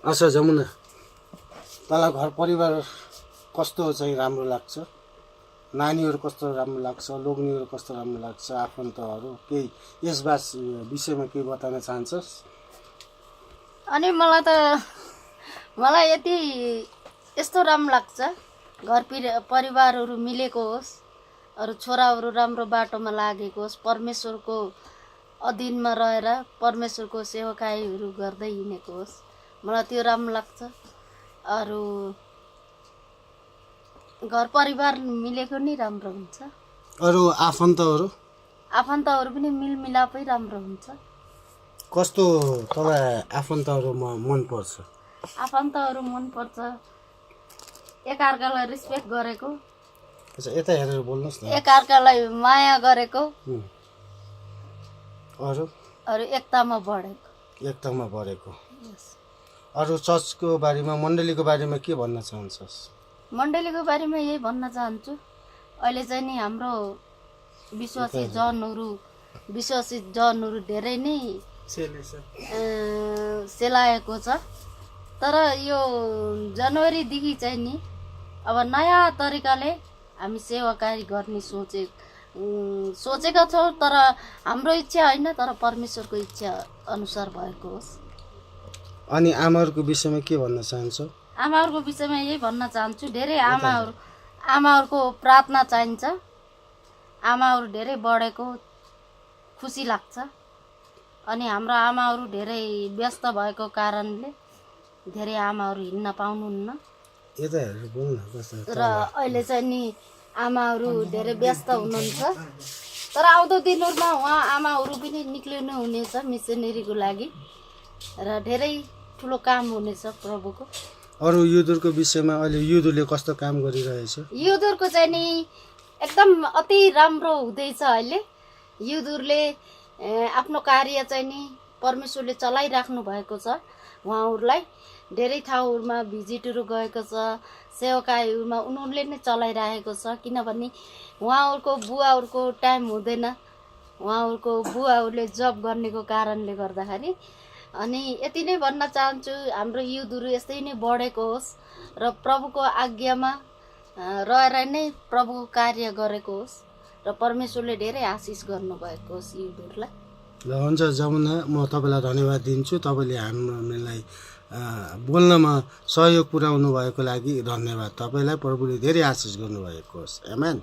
अच्छा जमुना, तँलाई घर परिवार कस्तो चाहिँ राम्रो लाग्छ? नानीहरू कस्तो राम्रो लाग्छ? लोग्नेहरू कस्तो राम्रो लाग्छ? आफन्तहरू केही यस विषयमा केही बताउन चाहन्छस्? अनि मलाई यति यस्तो राम्रो लाग्छ, घर परिवारहरू मिलेको होस्, अरू छोराहरू राम्रो बाटोमा लागेको होस्, परमेश्वरको अधीनमा रहेर परमेश्वरको सेवाकाईहरू गर्दै हिँडेको होस्, मलाई त्यो राम्रो लाग्छ। अरू घर परिवार मिलेको नि राम्रो हुन्छ। अरू आफन्तहरू पनि मिलमिलापै राम्रो हुन्छ। कस्तो तँलाई आफन्तहरू मनपर्छ? आफन्तहरू मनपर्छ एकअर्कालाई रेस्पेक्ट गरेको, अच्छा यता हेरेर बोल्नुहोस् न। एकअर्कालाई माया गरेको, अरू एकतामा बढेको। अरू चर्चको बारेमा, मण्डलीको बारेमा के भन्न चाहन्छस्? मण्डलीको बारेमा यही भन्न चाहन्छु, अहिले चाहिँ नि हाम्रो विश्वासी जनहरू धेरै नै सेलाएको छ। तर यो जनवरीदेखि चाहिँ नि अब नयाँ तरिकाले हामी सेवाकारी गर्ने सोचेका छौँ। तर हाम्रो इच्छा होइन, तर परमेश्वरको इच्छा अनुसार भएको होस्। अनि आमाहरूको विषयमा के भन्न चाहन्छौ? आमाहरूको विषयमा यही भन्न चाहन्छु, धेरै आमाहरूको प्रार्थना चाहिन्छ। आमाहरू धेरै बढेको खुसी लाग्छ। अनि हाम्रो आमाहरू धेरै व्यस्त भएको कारणले धेरै आमाहरू हिँड्न पाउनुहुन्न र अहिले चाहिँ नि आमाहरू धेरै व्यस्त हुनुहुन्छ। तर आउँदो दिनहरूमा उहाँ आमाहरू पनि निक्लिनु हुनेछ मिसनरीको लागि र धेरै ठुलो काम हुनेछ प्रभुको। अरू युद्धको विषयमा अहिले युद्धले कस्तो काम गरिरहेछ? युद्धको चाहिँ नि एकदम अति राम्रो हुँदैछ। अहिले युद्धले आफ्नो कार्य चाहिँ नि परमेश्वरले चलाइराख्नु भएको छ। उहाँहरूलाई धेरै ठाउँहरूमा भिजिटहरू गएको छ, सेवाकाईहरूमा उनीहरूले नै चलाइरहेको छ। किनभने उहाँहरूको बुवाहरूको टाइम हुँदैन, उहाँहरूको बुवाहरूले जब गर्नेको कारणले गर्दाखेरि। अनि यति नै भन्न चाहन्छु, हाम्रो युद्धहरू यस्तै नै बढेको होस् र प्रभुको आज्ञामा रहेर नै प्रभुको कार्य गरेको होस् र परमेश्वरले धेरै आशिष गर्नुभएको होस् युद्धहरूलाई। ल हुन्छ जमुना, म तपाईँलाई धन्यवाद दिन्छु। तपाईँले हामीलाई बोल्नमा सहयोग पुर्याउनु भएको लागि धन्यवाद। तपाईँलाई प्रभुले धेरै आशिष गर्नुभएको होस्। आमेन।